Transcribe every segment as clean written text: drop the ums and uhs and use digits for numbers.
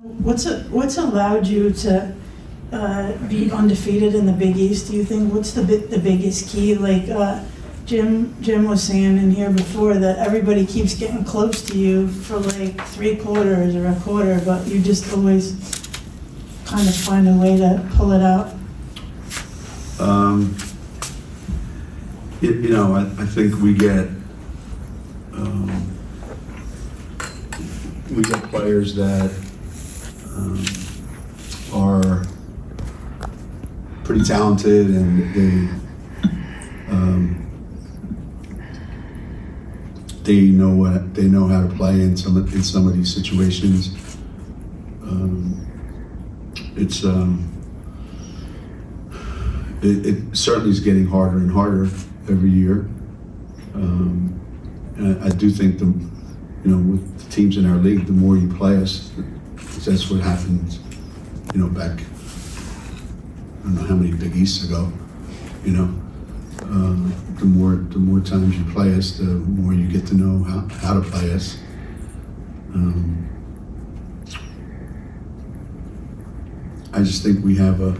What's allowed you to be undefeated in the Big East, do you think? What's the biggest key? Like Jim was saying in here before that everybody keeps getting close to you for like 3 quarters or a quarter, but you just always kind of find a way to pull it out. I think we get players that are pretty talented, and they know how to play in some of these situations. It certainly is getting harder and harder every year. And I do think with the teams in our league, the more you play us, that's what happens. Back, I don't know how many Big Easts ago. The more times you play us, the more you get to know how to play us. I just think we have a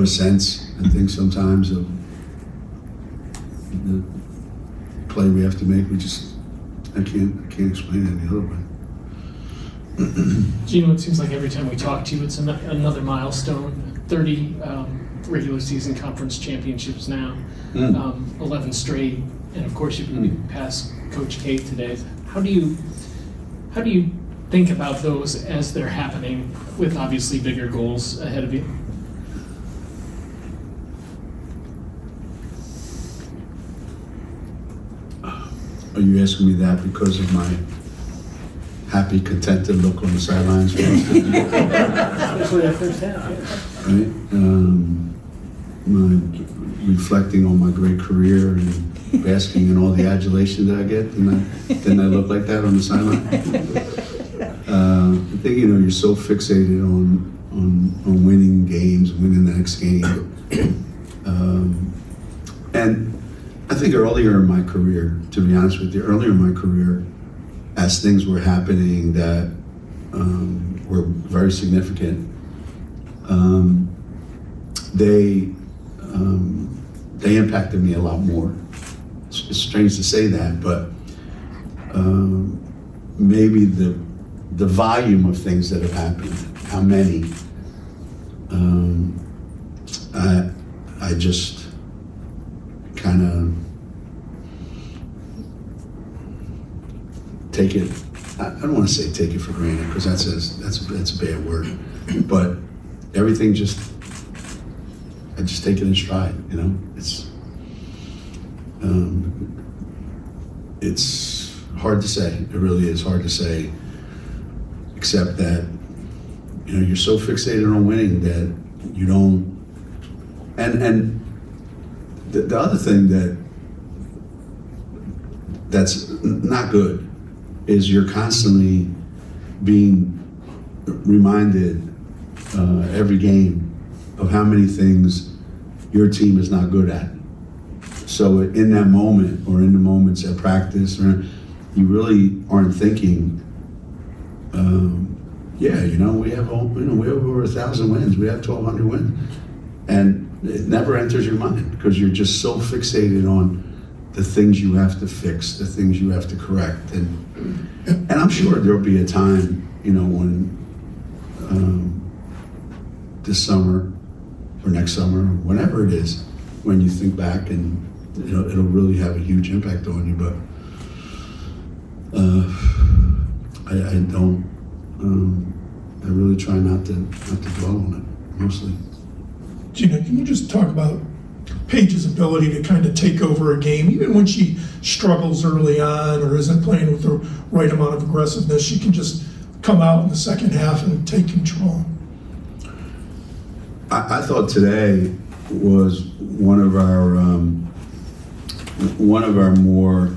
sense, I think, sometimes of the play we have to make. I can't explain it any other way. Geno, it seems like every time we talk to you, it's another milestone. 30 regular season conference championships now, 11 straight, and of course you passed Coach K today. How do you think about those as they're happening, with obviously bigger goals ahead of you? Are you asking me that because of my happy, contented look on the sidelines? Especially that first half, yeah. Right? Reflecting on my great career and basking in all the adulation that I get, didn't I look like that on the sideline? I think you're so fixated on winning games, winning the next game, and I think earlier in my career, to be honest with you, as things were happening that were very significant, they impacted me a lot more. It's strange to say that, but maybe the volume of things that have happened, how many, I just kind of take it. I don't want to say take it for granted, because that's a bad word. But everything I just take it in stride. It's hard to say. It really is hard to say, except that you're so fixated on winning that you don't. And the other thing that's not good is you're constantly being reminded every game of how many things your team is not good at. So in that moment, or in the moments at practice, you really aren't thinking, we have over 1,000 wins, we have 1,200 wins, and it never enters your mind because you're just so fixated on the things you have to fix, the things you have to correct, and I'm sure there'll be a time, when this summer or next summer, whenever it is, when you think back and it'll really have a huge impact on you. But I really try not to dwell on it mostly. Geno, can you just talk about Paige's ability to kind of take over a game, even when she struggles early on or isn't playing with the right amount of aggressiveness? She can just come out in the second half and take control. I thought today was one of our more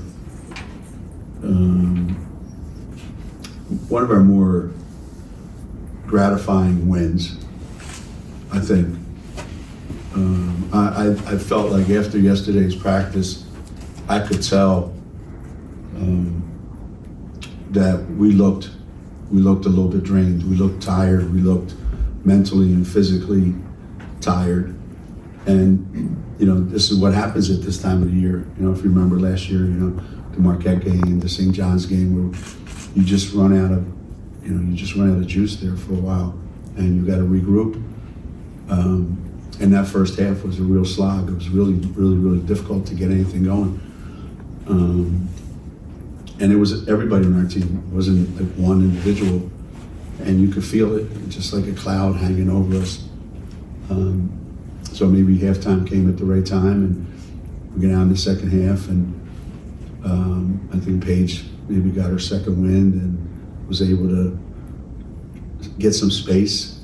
gratifying wins, I think. I felt like after yesterday's practice, I could tell that we looked a little bit drained. We looked tired. We looked mentally and physically tired. And this is what happens at this time of the year. If you remember last year, the Marquette game, the St. John's game, where you just run out of juice there for a while, and you got to regroup. And that first half was a real slog. It was really, really, really difficult to get anything going. And it was everybody on our team. It wasn't like one individual, and you could feel it, just like a cloud hanging over us. So maybe halftime came at the right time, and we get out in the second half, and I think Paige maybe got her second wind and was able to get some space.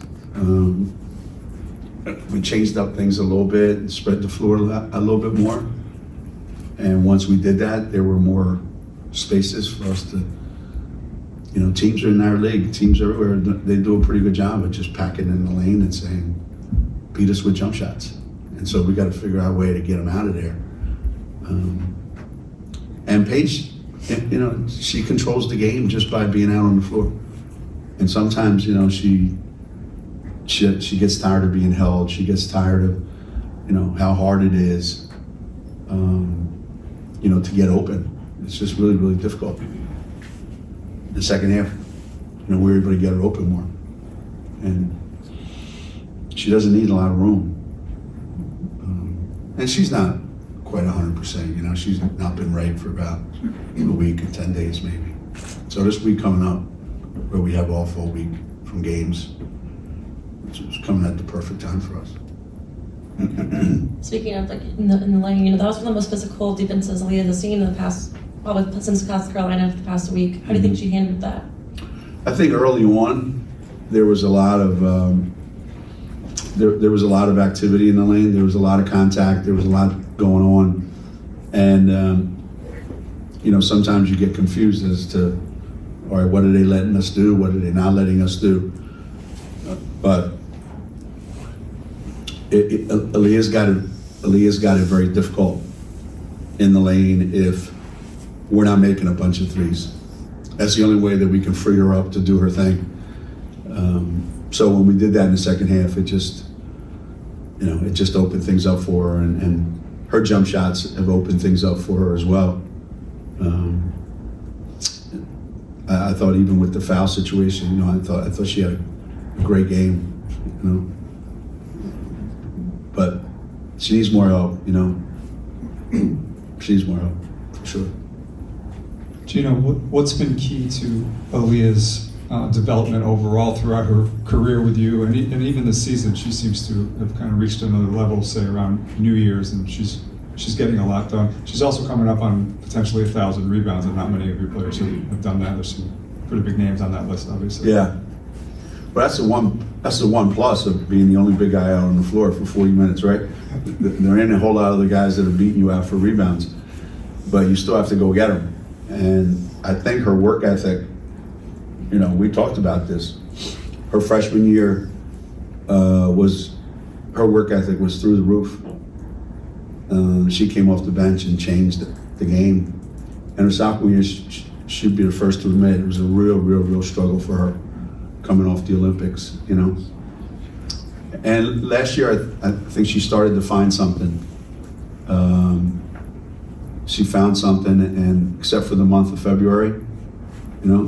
We changed up things a little bit and spread the floor a little bit more. And once we did that, there were more spaces for us to, teams are in our league, teams everywhere, they do a pretty good job of just packing in the lane and saying, beat us with jump shots. And so we got to figure out a way to get them out of there. And Paige, she controls the game just by being out on the floor. And sometimes, she gets tired of being held. She gets tired of, how hard it is, to get open. It's just really, really difficult. The second half, we were able to get her open more. And she doesn't need a lot of room. And she's not quite 100%, she's not been right for about a week or 10 days maybe. So this week coming up, where we have all full week from games, it's coming at the perfect time for us. Speaking of in the lane, that was one of the most physical defenses Aaliyah has seen in the past, probably since South Carolina the past week. How do you think she handled that? I think early on there was a lot of there was a lot of activity in the lane. There was a lot of contact. There was a lot going on, and sometimes you get confused as to, all right, what are they letting us do? What are they not letting us do? But Aaliyah's got it very difficult in the lane if we're not making a bunch of threes. That's the only way that we can free her up to do her thing. So when we did that in the second half, it just opened things up for her, and her jump shots have opened things up for her as well. I thought even with the foul situation, I thought she had a great game, but she needs more help, She needs more help, for sure. Geno, what's been key to Aaliyah's development overall throughout her career with you, and even this season? She seems to have kind of reached another level, say around New Year's, and she's getting a lot done. She's also coming up on potentially 1,000 rebounds, and not many of your players have done that. There's some pretty big names on that list, obviously. Yeah. Well, that's the one plus of being the only big guy out on the floor for 40 minutes, right? There ain't a whole lot of the guys that are beating you out for rebounds, but you still have to go get them. And I think her work ethic, we talked about this. Her freshman year her work ethic was through the roof. She came off the bench and changed the game. And her sophomore year, she'd be the first to admit it was a real, real, real struggle for her coming off the Olympics, And last year, I think she started to find something. She found something, and except for the month of February,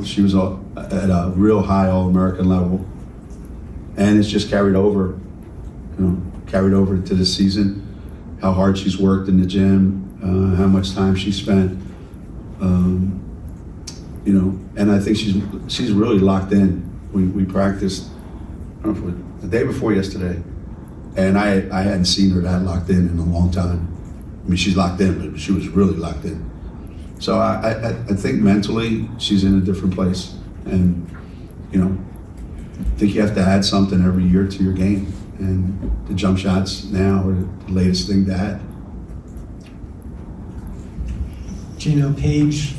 she was at a real high All-American level. And it's just carried over to this season, how hard she's worked in the gym, how much time she spent, and I think she's really locked in. We practiced, the day before yesterday, and I hadn't seen her that locked in a long time. I mean, she's locked in, but she was really locked in. So I think mentally she's in a different place, and I think you have to add something every year to your game, and the jump shots now are the latest thing to add. Geno, Paige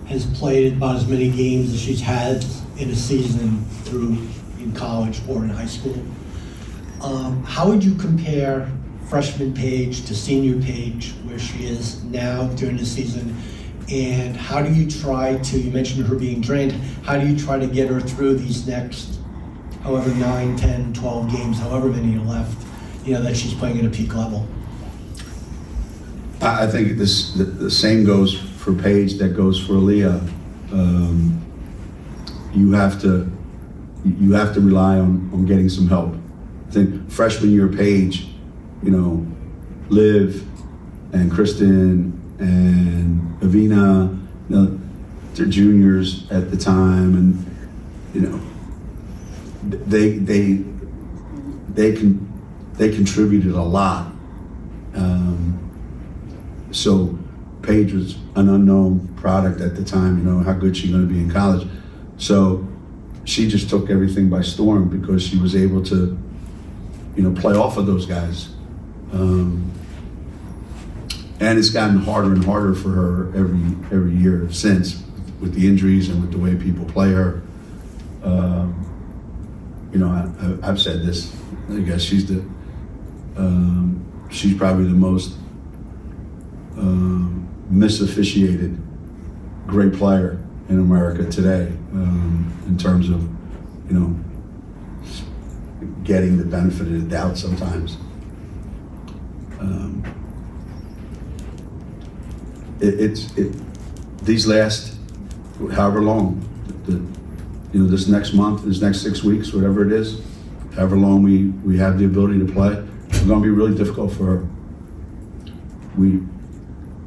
has played about as many games as she's had in a season through in college or in high school. How would you compare freshman Paige to senior Paige, where she is now during the season, And how do you try to, you mentioned her being drained, how do you try to get her through these next, however, 9, 10, 12 games, however many are left, that she's playing at a peak level? I think the same goes for Paige that goes for Aaliyah. You have to rely on getting some help. I think freshman year Paige, Liv and Kristen and Avina, they're juniors at the time, and they contributed a lot. So Paige was an unknown product at the time. How good she's going to be in college. So she just took everything by storm because she was able to, play off of those guys. And it's gotten harder and harder for her every year since, with the injuries and with the way people play her. I've said this. I guess she's probably the most misofficiated great player in America today, in terms of getting the benefit of the doubt sometimes. These last however long, this next month, this next 6 weeks, whatever it is, however long we have the ability to play, it's going to be really difficult for her.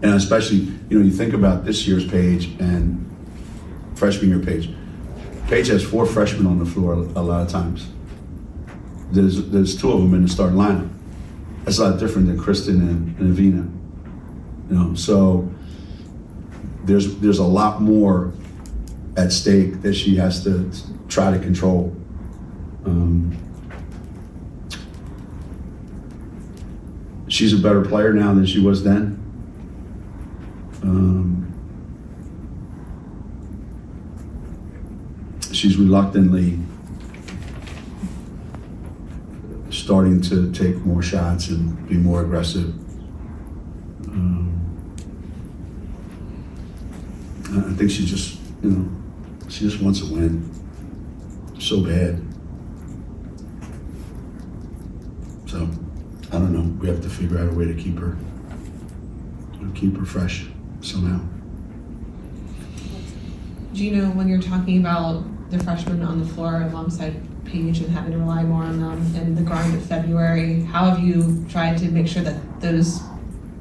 And especially, you think about this year's Paige and freshman year Paige. Paige has 4 freshmen on the floor a lot of times. There's 2 of them in the starting lineup. That's a lot different than Kristen and Avina. So there's a lot more at stake that she has to try to control. She's a better player now than she was then. She's reluctantly starting to take more shots and be more aggressive. I think she just wants to win so bad. So, I don't know. We have to figure out a way to keep her fresh somehow. Geno, when you're talking about the freshmen on the floor alongside Paige and having to rely more on them and the grind of February, how have you tried to make sure that those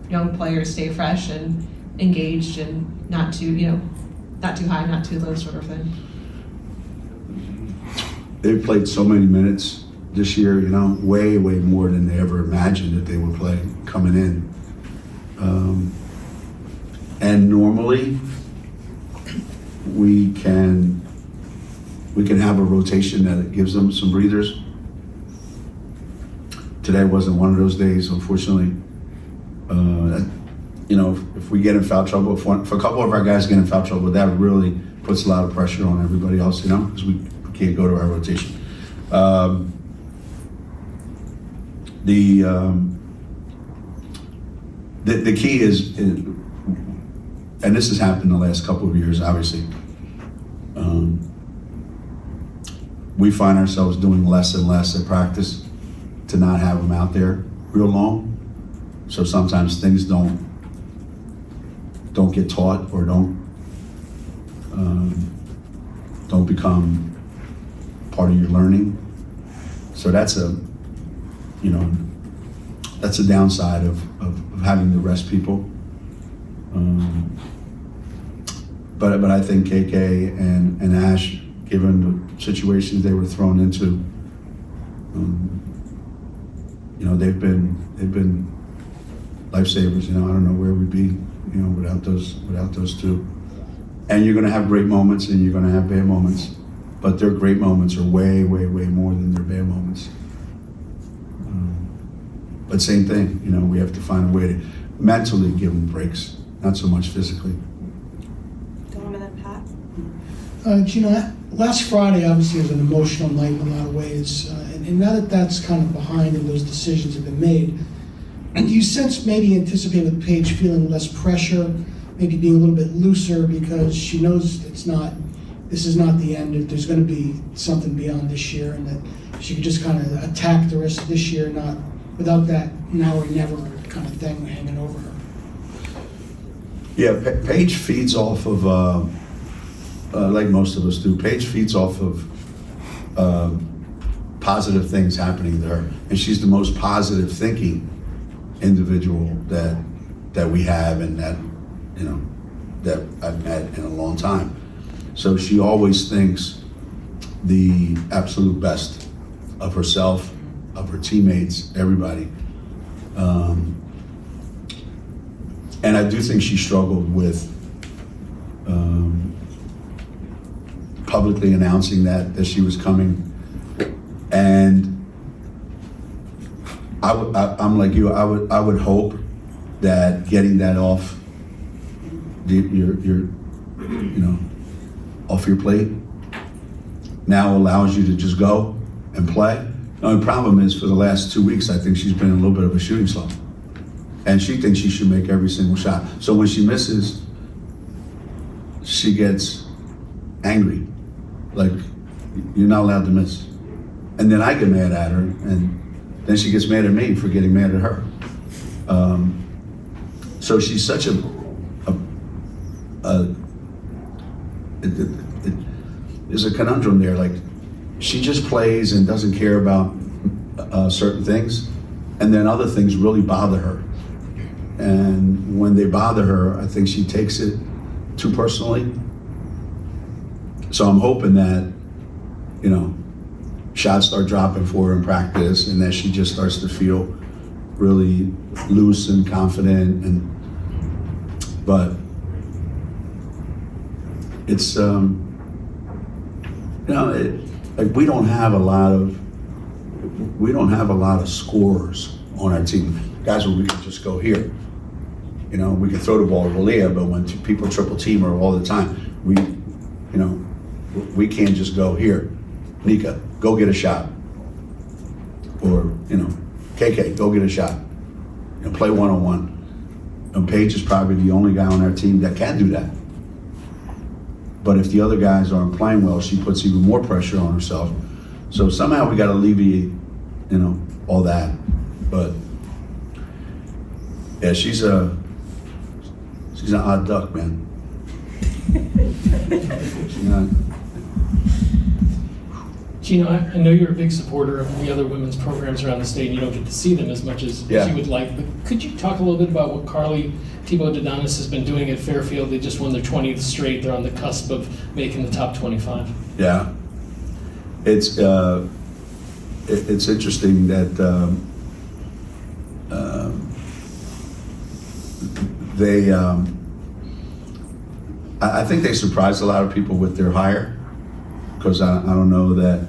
young players stay fresh and engaged and not too high, not too low sort of thing? They've played so many minutes this year, way more than they ever imagined that they would play coming in. And normally we can have a rotation that gives them some breathers. Today wasn't one of those days, unfortunately. If we get in foul trouble, if a couple of our guys get in foul trouble, that really puts a lot of pressure on everybody else, because we can't go to our rotation. The key is, and this has happened the last couple of years, obviously. We find ourselves doing less and less at practice to not have them out there real long. So sometimes things don't get taught or don't become part of your learning. So that's a downside of having to rest people. But I think KK and Ash, given the situations they were thrown into, they've been lifesavers. I don't know where we'd be, without those two. And you're going to have great moments and you're going to have bad moments, but their great moments are way more than their bad moments. But same thing, we have to find a way to mentally give them breaks, not so much physically. Geno, last Friday obviously was an emotional night in a lot of ways, and now that that's kind of behind and those decisions have been made, do you sense maybe anticipate with Paige feeling less pressure maybe being a little bit looser because she knows this is not the end. There's going to be something beyond this year, and that she could just kind of attack the rest of this year, not without that now or never kind of thing hanging over her. Yeah, Paige feeds off of, like most of us do, Paige feeds off of positive things happening to her. And she's the most positive thinking individual that we have and that, you know, that I've met in a long time. So she always thinks the absolute best of herself, of her teammates, everybody. And I do think she struggled with publicly announcing that she was coming. And I'm like you. I would hope that getting that off off your plate now allows you to just go and play. The only problem is for the last 2 weeks, I think she's been in a little bit of a shooting slump. And she thinks she should make every single shot. So when she misses, she gets angry. Like, you're not allowed to miss. And then I get mad at her, and then she gets mad at me for getting mad at her. So she's such there's a conundrum there. Like, she just plays and doesn't care about certain things, and then other things really bother her. And when they bother her, I think she takes it too personally. So I'm hoping that, you know, shots start dropping for her in practice, and that she just starts to feel really loose and confident. But it's like we don't have a lot of scorers on our team. Guys where we can just go here. You know, we can throw the ball to Valia, but when people triple team her all the time, we can't just go here. Nika, go get a shot. Or, KK, go get a shot. Play one-on-one. And Paige is probably the only guy on our team that can do that. But if the other guys aren't playing well, she puts even more pressure on herself. So somehow we got to alleviate, all that. But yeah, she's an odd duck, man. She's not. Geno, I know you're a big supporter of the other women's programs around the state, and you don't get to see them as much as you would like. But could you talk a little bit about what Carly Thibault-Didonis has been doing at Fairfield? They just won their 20th straight. They're on the cusp of making the top 25. Yeah. It's interesting that they, I think they surprised a lot of people with their hire, because I don't know that,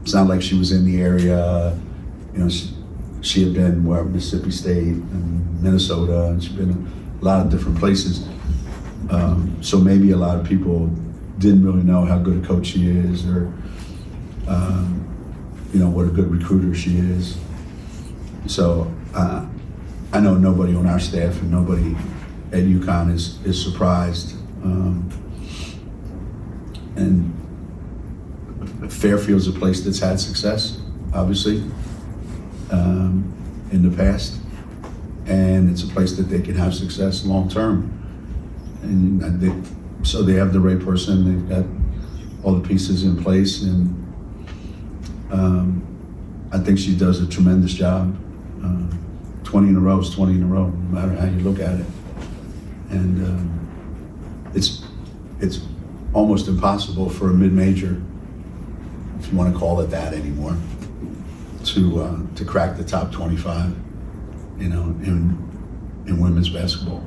it's not like she was in the area. She had been Mississippi State and Minnesota, and she'd been in a lot of different places. So maybe a lot of people didn't really know how good a coach she is, or what a good recruiter she is. So I know nobody on our staff and nobody at UConn is surprised. And Fairfield's a place that's had success, obviously, in the past, and it's a place that they can have success long term. And so they have the right person. They've got all the pieces in place, and I think she does a tremendous job. 20 in a row is 20 in a row, no matter how you look at it. And it's almost impossible for a mid-major, if you want to call it that anymore, to crack the top 25, in women's basketball.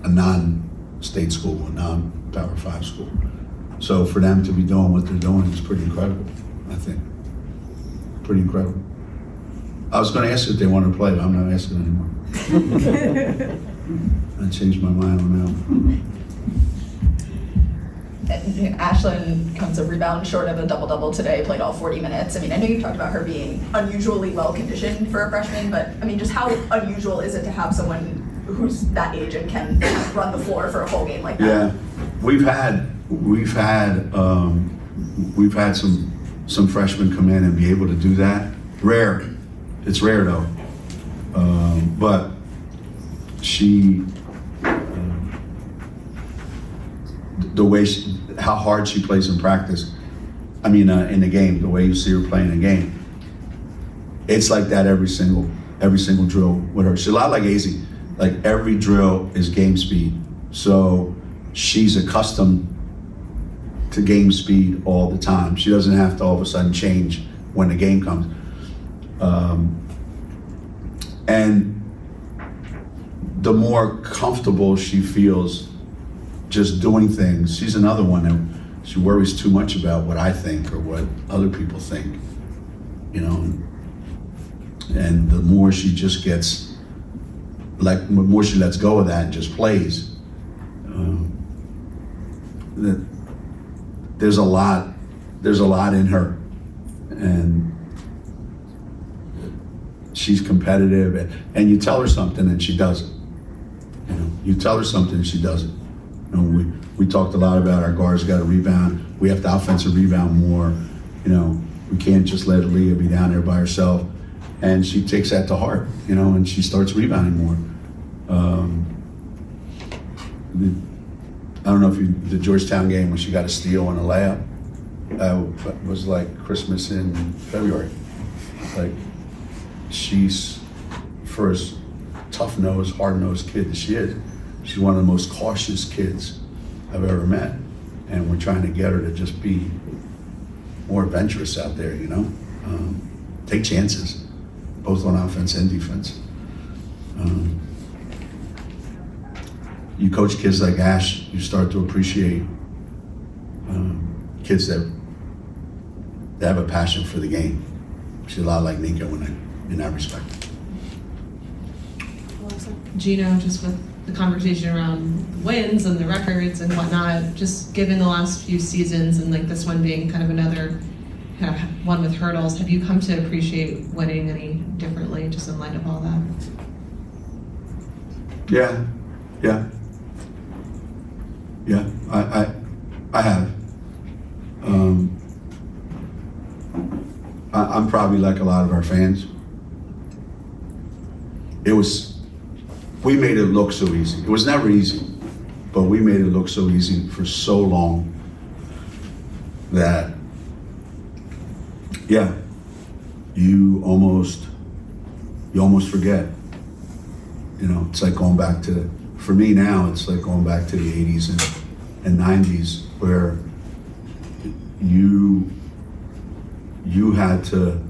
A non-state school, a non-Power 5 school. So for them to be doing what they're doing is pretty incredible, I think. Pretty incredible. I was going to ask if they want to play, but I'm not asking anymore. I changed my mind on that one. Ashlyn comes a rebound short of a double-double today, played all 40 minutes. I mean, I know you talked about her being unusually well-conditioned for a freshman, but I mean, just how unusual is it to have someone who's that age and can run the floor for a whole game like that? Yeah, we've had some freshmen come in and be able to do that. Rare, it's rare though. But she, the way how hard she plays in practice. I mean, in the game, the way you see her playing in the game, it's like that every single drill with her. She's a lot like AZ. Like every drill is game speed, so she's accustomed to game speed all the time. She doesn't have to all of a sudden change when the game comes. And the more comfortable she feels just doing things, she's another one that she worries too much about what I think or what other people think, you know. And the more she just gets, like, the more she lets go of that and just plays, there's a lot in her, and she's competitive, and you tell her something and she does it. You know, you tell her something and she does it. You know, we talked a lot about our guards got to rebound. We have to offensive rebound more. You know, we can't just let Aaliyah be down there by herself. And she takes that to heart, you know, and she starts rebounding more. I don't know if the Georgetown game when she got a steal and a layup, was like Christmas in February. Like, she's, for as tough-nosed, hard-nosed kid that she is, she's one of the most cautious kids I've ever met. And we're trying to get her to just be more adventurous out there, you know? Take chances, both on offense and defense. You coach kids like Ash, you start to appreciate kids that have a passion for the game. She's a lot like Nico in that respect. Geno, just with the conversation around wins and the records and whatnot, just given the last few seasons and like this one being kind of another kind of one with hurdles, have you come to appreciate winning any differently just in light of all that? Yeah. I have. I'm probably like a lot of our fans. We made it look so easy. It was never easy, but we made it look so easy for so long that, yeah, you almost forget. You know, it's like going back to, for me now, it's like going back to the 80s and 90s where you had to,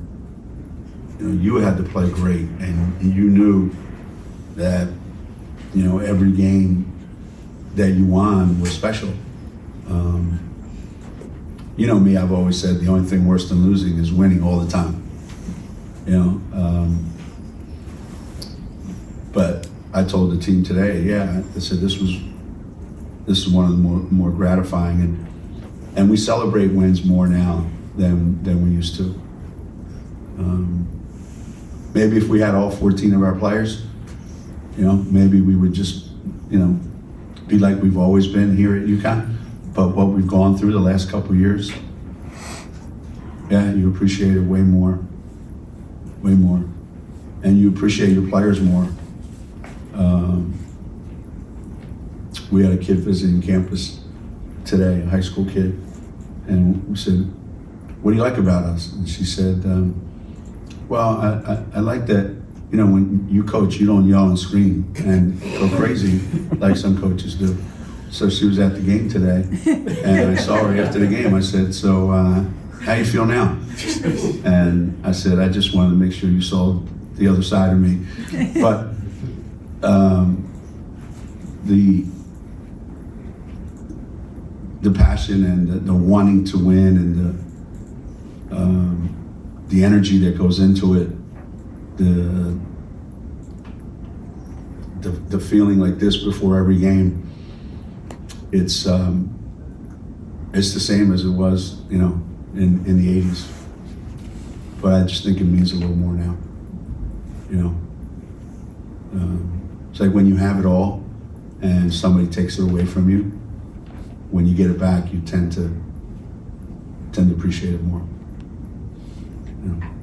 you had to play great, and you knew that, every game that you won was special. You know me, I've always said the only thing worse than losing is winning all the time. But I told the team today, I said this is one of the more gratifying, and we celebrate wins more now than we used to. Maybe if we had all 14 of our players, maybe we would just, be like we've always been here at UConn. But what we've gone through the last couple of years, you appreciate it way more. And you appreciate your players more. We had a kid visiting campus today, a high school kid, and we said, "What do you like about us?" And she said, "Well, I like that, when you coach, you don't yell and scream and go crazy like some coaches do." So she was at the game today, and I saw her after the game. I said, "So, how you feel now?" And I said, "I just wanted to make sure you saw the other side of me." But the passion and the wanting to win and the energy that goes into it, the feeling like this before every game, it's it's the same as it was, you know, in the 80s. But I just think it means a little more now, you know. It's like when you have it all and somebody takes it away from you, when you get it back, you tend to appreciate it more. You know.